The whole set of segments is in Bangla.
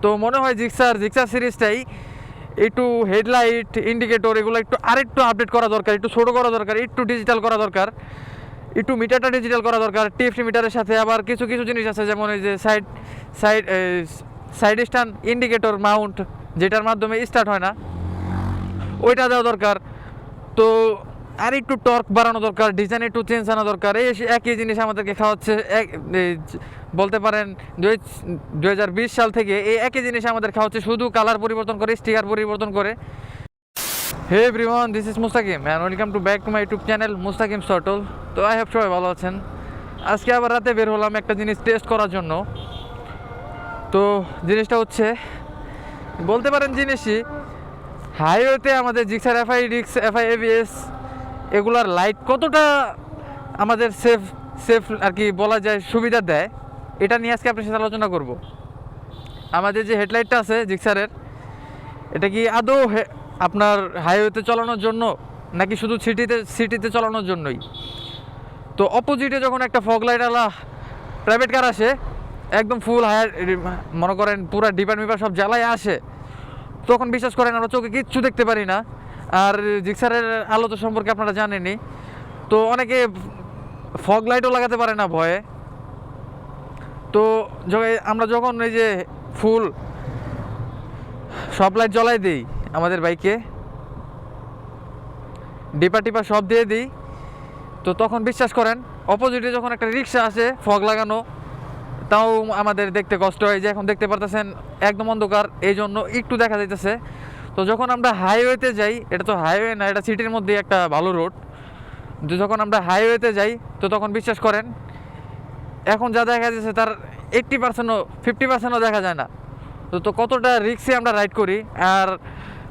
তো মনে হয় জিক্সার সিরিজটাই একটু হেডলাইট ইন্ডিকেটর এগুলো আরেকটু আপডেট করা দরকার, একটু ছোটো করা দরকার, একটু ডিজিটাল করা দরকার, একটু মিটারটা ডিজিটাল করা দরকার। টিএফটি মিটারের সাথে আবার কিছু কিছু জিনিস আছে, যেমন এই যে side side stand indicator Mount, যেটার মাধ্যমে স্টার্ট হয় না, ওইটা দেওয়া দরকার। তো আর একটু টর্ক বাড়ানো দরকার, ডিজাইন একটু চেঞ্জ আনা দরকার। এই একই জিনিস আমাদেরকে খাওয়াচ্ছে বলতে পারেন 2020 সাল থেকে এই একই জিনিস আমাদের খাওয়াচ্ছে, শুধু কালার পরিবর্তন করে, স্টিকার পরিবর্তন করে। Hey everyone, this is Mustakim and welcome to back to my YouTube channel Mustakim সটল। তো আই হ্যাভ সবাই ভালো আছেন। আজকে আবার রাতে বের হলাম একটা জিনিস টেস্ট করার জন্য। তো জিনিসটা হচ্ছে বলতে পারেন জিনিসই হাইওয়েতে আমাদের জিক্সার এফআই এবিএস এগুলার লাইট কতটা আমাদের সেফ আর কি বলা যায় সুবিধা দেয়, এটা নিয়ে আজকে আপনার সাথে আলোচনা করব। আমাদের যে হেডলাইটটা আছে জিক্সারের, এটা কি আদৌ আপনার হাইওয়েতে চালানোর জন্য নাকি শুধু সিটিতে চালানোর জন্যই? তো অপোজিটে যখন একটা ফগ লাইটওয়ালা প্রাইভেট কার আসে, একদম ফুল মনে করেন পুরো ডিপার্টমেন্ট সব জ্বালায় আসে, তখন বিশ্বাস করেন আমরা চোখে কিচ্ছু দেখতে পারি না। আর জিক্সারের আলো তো সম্পর্কে আপনারা জানেনই। তো অনেকে ফগ লাইটও লাগাতে পারে না ভয়ে। তো আমরা যখন এই যে ফুল সব লাইট জ্বলাই দিই আমাদের বাইকে, ডিপা সব দিয়ে দিই, তো তখন বিশ্বাস করেন অপোজিটে যখন একটা রিক্সা আসে ফগ লাগানো, তাও আমাদের দেখতে কষ্ট হয়। যে এখন দেখতে পারতেছেন একদম অন্ধকার, এই জন্য একটু দেখা যাইতেছে। তো যখন আমরা হাইওয়েতে যাই, এটা তো হাইওয়ে না, এটা সিটির মধ্যে একটা ভালো রোড, যখন আমরা হাইওয়েতে যাই তো তখন বিশ্বাস করেন এখন যা দেখা যাচ্ছে তার 80%ও 50%ও দেখা যায় না। তো কতটা রিক্সে আমরা রাইড করি। আর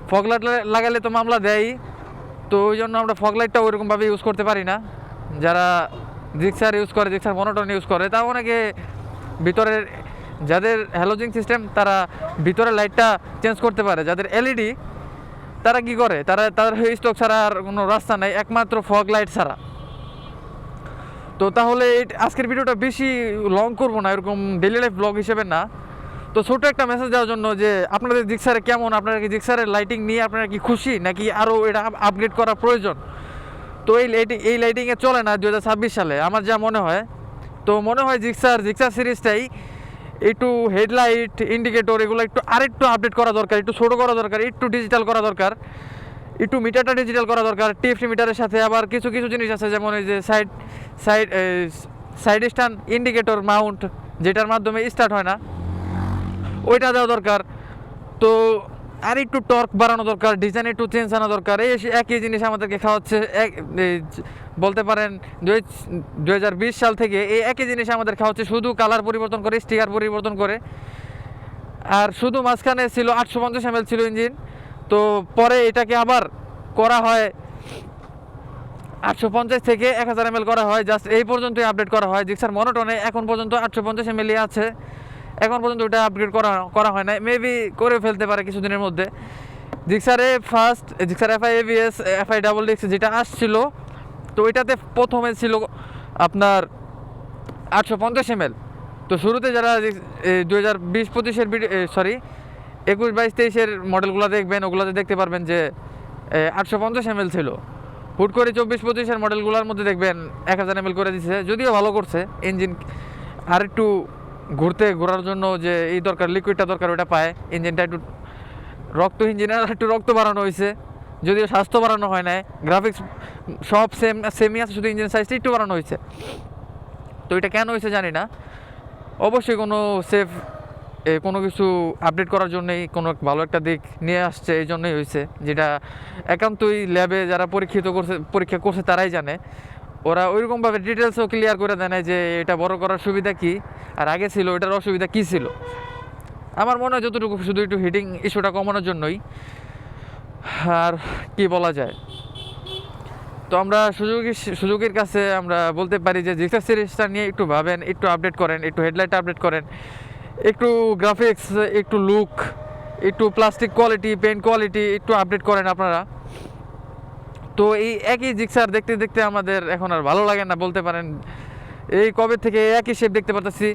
ফগ লাইট লাগালে তো মামলা দেয়ই, তো ওই জন্য আমরা ফগ লাইটটা ওইরকমভাবে ইউজ করতে পারি না। যারা জিক্সার ইউজ করে, জিক্সার মনোটন ইউজ করে, তাও অনেকে ভিতরের যাদের হ্যালোজিং সিস্টেম তারা ভিতরে লাইটটা চেঞ্জ করতে পারে। যাদের এলইডি তারা কি করে, তাদের স্টক ছাড়া আর কোনো রাস্তা নাই, একমাত্র ফগ লাইট ছাড়া। তো তাহলে আজকের ভিডিওটা বেশি লং করবো না, এরকম ডেইলি লাইফ ব্লগ হিসেবে না। তো ছোটো একটা মেসেজ দেওয়ার জন্য যে আপনাদের জিক্সারে কেমন, আপনারা কি জিক্সারের লাইটিং নিয়ে আপনারা কি খুশি, নাকি আরও এটা আপগ্রেড করা প্রয়োজন? তো এই লাইটিংয়ে চলে না 2026 সালে আমার যা মনে হয়। তো মনে হয় জিক্সার সিরিজটাই একটু হেডলাইট ইন্ডিকেটর এগুলো আরেকটু আপডেট করা দরকার, একটু ছোটো করা দরকার, একটু ডিজিটাল করা দরকার, একটু মিটারটা ডিজিটাল করা দরকার। টিএফটি মিটারের সাথে আবার কিছু কিছু জিনিস আছে, যেমন এই যে সাইড স্ট্যান্ড ইন্ডিকেটর মাউন্ট, যেটার মাধ্যমে স্টার্ট হয় না, ওইটা দেওয়া দরকার। তো আর একটু টর্ক বাড়ানো দরকার, ডিজাইন একটু চেঞ্জ আনা দরকার। এই একই জিনিস আমাদেরকে খাওয়াচ্ছে বলতে পারেন 2020 সাল থেকে এই একই জিনিস আমাদের খাওয়াচ্ছে, শুধু কালার পরিবর্তন করে, স্টিকার পরিবর্তন করে। আর শুধু মাঝখানে ছিল 850 ml ছিল ইঞ্জিন, তো পরে এটাকে আবার করা হয় 850 থেকে 1000 ml করা হয়, জাস্ট এই পর্যন্তই আপডেট করা হয়। জিক্সার মনোটনে এখন পর্যন্ত 850 ml আছে, এখন পর্যন্ত ওটা আপগ্রেড করা হয় না, মেবি করে ফেলতে পারে কিছুদিনের মধ্যে। Gixxer FI ABS FI double ডিক্স যেটা আসছিল, তো ওইটাতে প্রথমে ছিল আপনার 850 ml। তো শুরুতে যারা 2020-25-এর সরি 21-22-23-এর মডেলগুলো দেখবেন, ওগুলোতে দেখতে পারবেন যে 850 ml ছিল। হুট করে 24-25-এর মডেলগুলোর মধ্যে দেখবেন 1000 ml করে দিচ্ছে, যদিও ভালো করছে। ইঞ্জিন আর একটু ঘোরার জন্য যে এই দরকার, লিকুইডটা দরকার, ওটা পায়। ইঞ্জিনটা একটু ইঞ্জিনের একটু রক্ত বাড়ানো হয়েছে, যদিও স্বাস্থ্য বাড়ানো হয় না। গ্রাফিক্স সব সেমই আছে, শুধু ইঞ্জিন সাইজটা একটু বাড়ানো হয়েছে। তো এটা কেন হয়েছে জানি না, অবশ্যই কোনো কিছু আপডেট করার জন্যই কোনো ভালো একটা দিক নিয়ে আসছে, এই জন্যই হয়েছে, যেটা একান্তই ল্যাবে যারা পরীক্ষা করছে তারাই জানে। ওরা ওইরকমভাবে ডিটেলসও ক্লিয়ার করে দেয় না যে এটা বড় করার সুবিধা কী আর আগে ছিল এটার অসুবিধা কী ছিল। আমার মনে হয় যতটুকু শুধু একটু হিটিং ইস্যুটা কমানোর জন্যই, আর কি বলা যায়। তো আমরা সুযোগের কাছে আমরা বলতে পারি যে জিক্সার সিরিজটা নিয়ে একটু ভাবেন, একটু আপডেট করেন, একটু হেডলাইট আপডেট করেন, একটু গ্রাফিক্স, একটু লুক, একটু প্লাস্টিক কোয়ালিটি, পেইন্ট কোয়ালিটি একটু আপডেট করেন আপনারা। তো এই একই জিক্সার দেখতে দেখতে আমাদের এখন আর ভালো লাগে না বলতে পারেন। এই কবে থেকে একই শেপ দেখতে পাচ্ছি,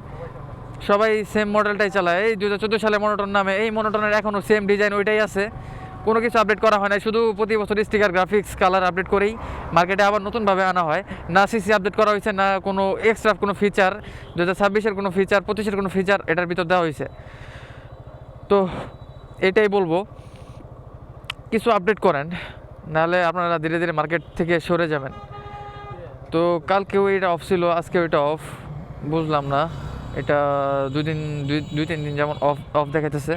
সবাই সেম মডেলটাই চালায়। এই 2014 সালে মনোটন নামে, এই মনোটনের এখনও সেম ডিজাইন ওইটাই আছে, কোনো কিছু আপডেট করা হয় না। শুধু প্রতি বছর স্টিকার, গ্রাফিক্স, কালার আপডেট করেই মার্কেটে আবার নতুনভাবে আনা হয়। না সিসি আপডেট করা হয়েছে, না কোনো এক্সট্রা কোনো ফিচার 2026-এর কোনো ফিচার, 25-এর কোনো ফিচার এটার ভিতর দেওয়া হয়েছে। তো এটাই বলবো, কিছু আপডেট করেন, নাহলে আপনারা ধীরে ধীরে মার্কেট থেকে সরে যাবেন। তো কালকেও এটা অফ ছিল, আজকেও এটা অফ, বুঝলাম না। এটা দুই তিন দিন যেমন অফ অফ দেখাইতেছে।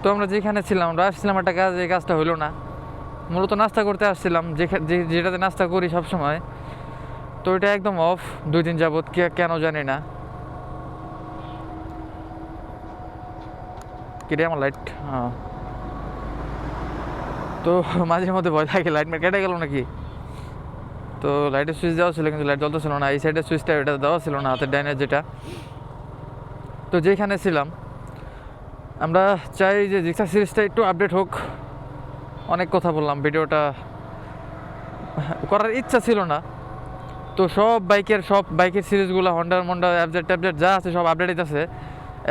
তো আমরা যেখানে ছিলাম, আমরা আসছিলাম একটা কাজ, এই কাজটা হইলো না। মূলত নাস্তা করতে আসছিলাম, যেটাতে নাস্তা করি সব সময়। তো এটা একদম অফ 2 দিন যাবত, কেন জানি না। কেটে আমার লাইট, হ্যাঁ। তো মাঝে মধ্যে ভয় থাকে লাইট কেটে গেল নাকি। তো লাইটের সুইচ দেওয়া ছিল, কিন্তু লাইট জ্বলতেছিল না। এই সাইডের সুইচটা এটা দেওয়া ছিল না, হাতের ডাইনের যেটা। তো যেখানে ছিলাম, আমরা চাই যে জিক্সার সিরিজটা একটু আপডেট হোক। অনেক কথা বললাম, ভিডিওটা করার ইচ্ছা ছিল না। তো সব বাইকের সিরিজগুলো, হন্ডার এফজেড ট্যাবজেড যা আছে সব আপডেট আছে।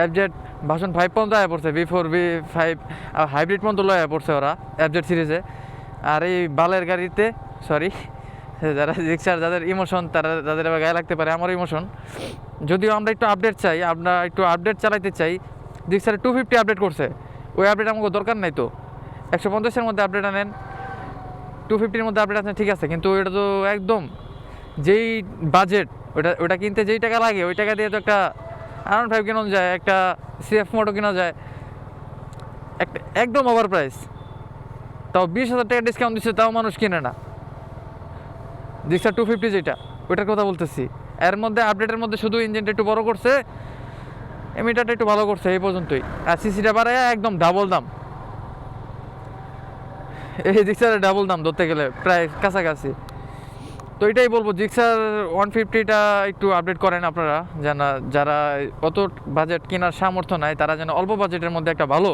এফজেড ভার্সন 5 পর্যন্ত আয়া পড়ছে, V4 V5 হাইব্রিড পর্যন্ত লয়া পড়ছে ওরা এফজেড সিরিজে। আর এই বালের গাড়িতে, সরি, যারা জিক্সার, যাদের ইমোশন, যাদের আবার গায়ে লাগতে পারে, আমার ইমোশন। যদিও আমরা একটু আপডেট চাই, আমরা একটু আপডেট চালাইতে চাই। জিক্সার 250 আপডেট করছে, ওই আপডেট আমাকে দরকার নাই। তো 150-এর মধ্যে আপডেট আনেন, 250-এর মধ্যে আপডেট আনেন, ঠিক আছে। কিন্তু এটা তো একদম যেই বাজেট, ওটা কিনতে যেই টাকা লাগে, ওই টাকা দিয়ে তো একটা R15 কেনা যায়, একটা CF মোটো কেনা যায়, একটা একদম ওভার প্রাইস। তাও 20,000 টাকা ডিসকাউন্ট দিচ্ছে, তাও মানুষ কিনে না। জিক্সার 250 যেটা, ওইটার কথা বলতেছি। এর মধ্যে আপডেটের মধ্যে শুধু ইঞ্জিনটা একটু বড় করছে, এমিটারটা একটু ভালো করছে, এই পর্যন্তই। আর সিসিটা বাড়ায় একদম ডাবল দাম। এই জিক্সারের ডাবল দাম ধরতে গেলে, প্রায় কাছাকাছি। তো এটাই বলবো, জিক্সার 150টা একটু আপডেট করেন আপনারা, যারা অত বাজেট কেনার সামর্থ্য নাই, তারা যেন অল্প বাজেটের মধ্যে একটা ভালো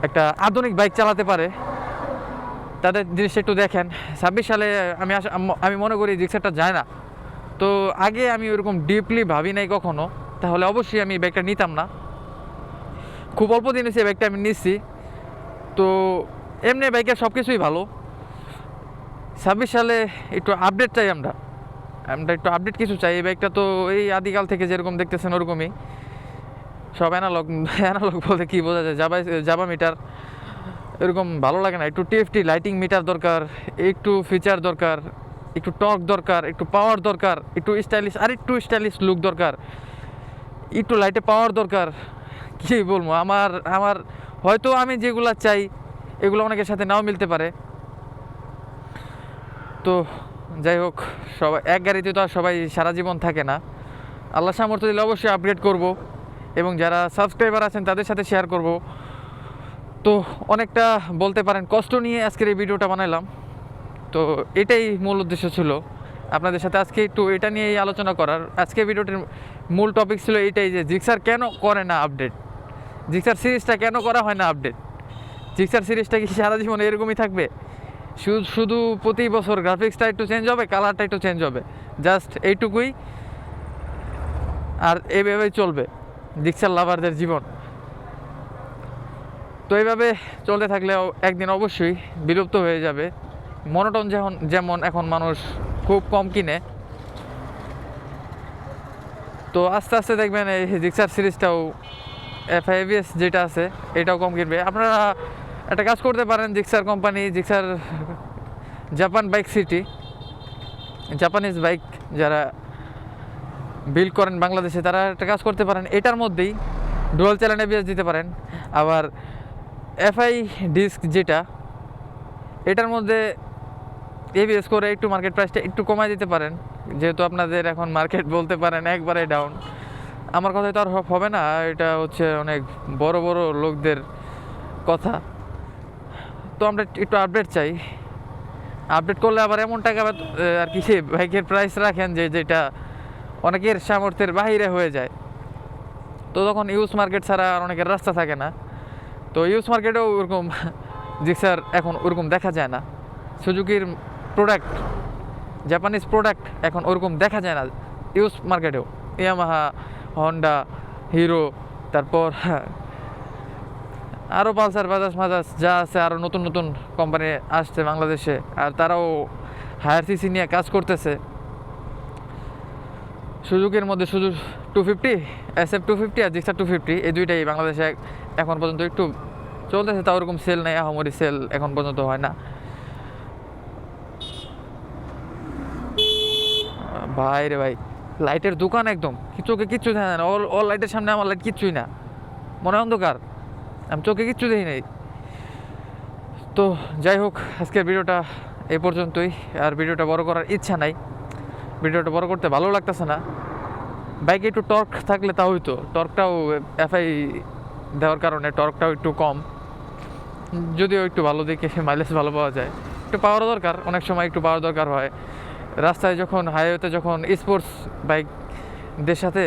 একটা আধুনিক বাইক চালাতে পারে, তাদের জিনিসটা একটু দেখেন। 26 সালে আমি মনে করি জিক্সারটা যায় না। তো আগে আমি ওরকম ডিপলি ভাবি নাই কখনো, তাহলে অবশ্যই আমি বাইকটা নিতাম না। খুব অল্প দিন হয়েছে বাইকটা আমি নিচ্ছি। তো এমনি বাইকের সব কিছুই ভালো। 26 সালে একটু আপডেট চাই, আমরা একটু আপডেট কিছু চাই। এই বাইকটা তো এই আদিকাল থেকে যেরকম দেখতেছেন ওরকমই, সব অ্যানালগ বলতে কী বোঝা যায়, জাবা মিটার, এরকম ভালো লাগে না। একটু TFT লাইটিং মিটার দরকার, একটু ফিচার দরকার, একটু টর্ক দরকার, একটু পাওয়ার দরকার, একটু স্টাইলিশ, আর একটু স্টাইলিশ লুক দরকার, একটু লাইটে পাওয়ার দরকার। কী বলবো, আমার হয়তো আমি যেগুলো চাই এগুলো অনেকের সাথে নাও মিলতে পারে। তো যাই হোক, সবাই এক গাড়িতে তো আর সবাই সারা জীবন থাকে না। আল্লাহ সামর্থ্য দিলে অবশ্যই আপগ্রেড করব, এবং যারা সাবস্ক্রাইবার আছেন তাদের সাথে শেয়ার করব। তো অনেকটা বলতে পারেন কষ্ট নিয়ে আজকের এই ভিডিওটা বানাইলাম। তো এটাই মূল উদ্দেশ্য ছিল, আপনাদের সাথে আজকে একটু এটা নিয়েই আলোচনা করার। আজকে ভিডিওটির মূল টপিক ছিল এইটাই, যে জিক্সার কেন করে না আপডেট, জিক্সার সিরিজটা কেন করা হয় না আপডেট। জিক্সার সিরিজটা কি সারা জীবন এরকমই থাকবে? শুধু প্রতি বছর গ্রাফিক্সটা একটু চেঞ্জ হবে, কালারটা একটু চেঞ্জ হবে, জাস্ট এইটুকুই। আর এইভাবেই চলবে জিক্সার লাভারদের জীবন। তো এইভাবে চলতে থাকলে একদিন অবশ্যই বিলুপ্ত হয়ে যাবে। মনোটন যেমন এখন মানুষ খুব কম কিনে, তো আস্তে আস্তে দেখবেন এই জিক্সার সিরিজটাও, FIVS যেটা আছে এটাও কম কিনবে। আপনারা একটা কাজ করতে পারেন, Gixxer company, Gixxer Japan bike city, Japanese bike যারা বিল্ড করেন বাংলাদেশে, তারা একটা কাজ করতে পারেন, এটার মধ্যেই ডুয়াল চ্যানেল ABS দিতে পারেন। আবার FI ডিস্ক যেটা, এটার মধ্যে ABS করে একটু মার্কেট প্রাইসটা একটু কমায় দিতে পারেন, যেহেতু আপনাদের এখন মার্কেট বলতে পারেন একবারে ডাউন। আমার কথাই তো আর হবে না, এটা হচ্ছে অনেক বড় বড় লোকদের কথা। তো আমরা একটু আপডেট চাই। আপডেট করলে আবার এমন টাকা আর কি বাইকের প্রাইস রাখেন যেটা অনেকের সামর্থ্যের বাহিরে হয়ে যায়। তো তখন ইউজ মার্কেট ছাড়া আর অনেকের রাস্তা থাকে না। তো ইউজ মার্কেটেও ওরকম জিক্সার এখন ওরকম দেখা যায় না। সুজুকির প্রোডাক্ট, জাপানিজ প্রোডাক্ট এখন ওরকম দেখা যায় না ইউজ মার্কেটেও। ইয়ামাহা, হন্ডা, হিরো, তারপর আরও পালসার, বাজাজ মাজাজ যা আছে, আরও নতুন নতুন কোম্পানি আসছে বাংলাদেশে, আর তারাও হায়ার সিসি নিয়ে কাজ করতেছে। সুজুকির মধ্যে শুধু 250, SF 250 আর জিক্সার 250, এই দুইটাই বাংলাদেশে এখন পর্যন্ত একটু চলতেছে, তাও ওরকম সেল নেই, আহামরি সেল এখন পর্যন্ত হয় না। ভাই রে ভাই, লাইটের দোকান একদম, চোখে কিচ্ছু দেখা যায় না। অল লাইটের সামনে আমার লাইট কিচ্ছুই না, মনে হয় অন্ধকার, আমি চোখে কিচ্ছু দেখি নাই। তো যাই হোক, আজকের ভিডিওটা এই পর্যন্তই, আর ভিডিওটা বড় করার ইচ্ছা নাই, ভিডিওটা বড় করতে ভালো লাগতেছে না। বাইকে একটু টর্ক থাকলে তা হইতো, টর্কটাও এফআই দেওয়ার কারণে টর্কটাও একটু কম, যদিও একটু ভালো দিকে মাইলেজ ভালো পাওয়া যায়। একটু পাওয়ার দরকার, অনেক সময় একটু পাওয়ার দরকার হয় রাস্তায়, যখন হাইওয়েতে যখন স্পোর্টস বাইকদের সাথে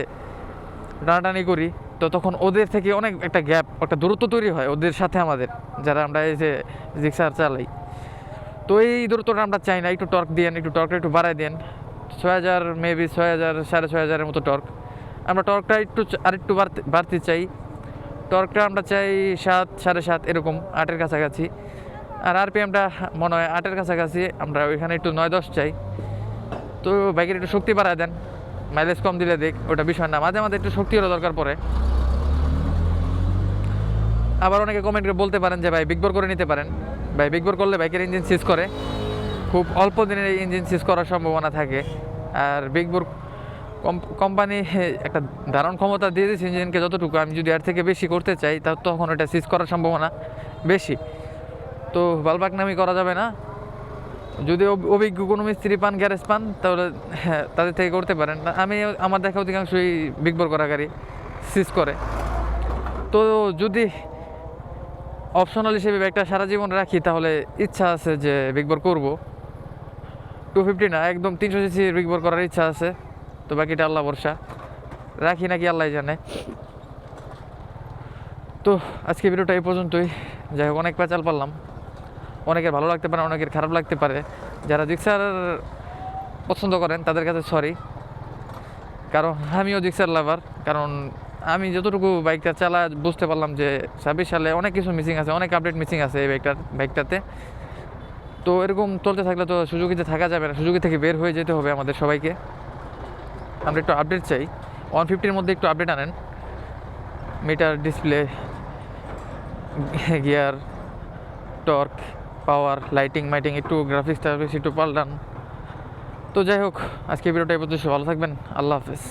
টানাটানি করি, তো তখন ওদের থেকে অনেক একটা গ্যাপ, একটা দূরত্ব তৈরি হয় ওদের সাথে আমাদের, যারা আমরা এই যে জিক্সার চালাই। তো এই দূরত্বটা আমরা চাই না, একটু টর্ক দিয়েন, একটু টর্কটা একটু বাড়াই দেন। 6000, মেবি 6000, 6500 মতো টর্ক, আমরা টর্কটা একটু আরেকটু বাড়তে চাই। টর্কটা আমরা চাই 7, 7.5, এরকম 8-এর কাছাকাছি। আর আরপিএমটা মনে হয় 8-এর কাছাকাছি, আমরা ওইখানে একটু 9-10 চাই। তো বাইকের একটু শক্তি বাড়ায় দেন, মাইলেজ কম দিলে দেখ, ওটা বিষয় না, মাঝে মাঝে একটু শক্তিরও দরকার পড়ে। আবার অনেকে কমেন্ট করে বলতে পারেন যে ভাই বিগবোর করে নিতে পারেন। ভাই বিগবোর করলে বাইকের ইঞ্জিন সিজ করে, খুব অল্প দিনের ইঞ্জিন সিজ করার সম্ভাবনা থাকে। আর বিগবোর কোম্পানি একটা ধারণ ক্ষমতা দিয়ে দিয়েছে ইঞ্জিনকে যতটুকু, আমি যদি এর থেকে বেশি করতে চাই তা তখন ওটা সিজ করার সম্ভাবনা বেশি। তো বালবাকনামি করা যাবে না। যদি অভিজ্ঞ কোনো মিস্ত্রি পান, গ্যারেজ পান, তাহলে হ্যাঁ তাদের থেকে করতে পারেন। আমি আমার দেখা অধিকাংশই বিগবোর করা গাড়ি সিজ করে। তো যদি অপশনাল হিসেবে বাইকটা সারা জীবন রাখি, তাহলে ইচ্ছা আছে যে বিগবোর করব। 250 না, একদম 300 সিসি বিগবোর করার ইচ্ছা আছে। তো বাকিটা আল্লাহ ভরসা, রাখি নাকি আল্লাহ জানে। তো আজকে ভিডিওটা এই পর্যন্তই। যাই হোক, অনেক পেঁচাল পারলাম, অনেকের ভালো লাগতে পারে, অনেকের খারাপ লাগতে পারে। যারা জিক্সার পছন্দ করেন তাদের কাছে সরি, কারণ আমিও জিক্সার লাভার। কারণ আমি যতটুকু বাইকটা চালা বুঝতে পারলাম যে 26 সালে অনেক কিছু মিসিং আছে, অনেক আপডেট মিসিং আছে এই বাইকটাতে। তো এরকম চলতে থাকলে তো সুজুকিতে থাকা যাবে না, সুজুকি থেকে বের হয়ে যেতে হবে আমাদের সবাইকে। আমরা একটু আপডেট চাই, 150-এর মধ্যে একটু আপডেট আনেন, মিটার, ডিসপ্লে, গিয়ার, টর্ক, পাওয়ার, লাইটিং মাইটিং, একটু গ্রাফিক্স টাফিক্স একটু পাল্টান। তো যাই হোক, আজকে ভিডিওটা এই পর্যন্ত, ভালো থাকবেন, আল্লাহ হাফেজ।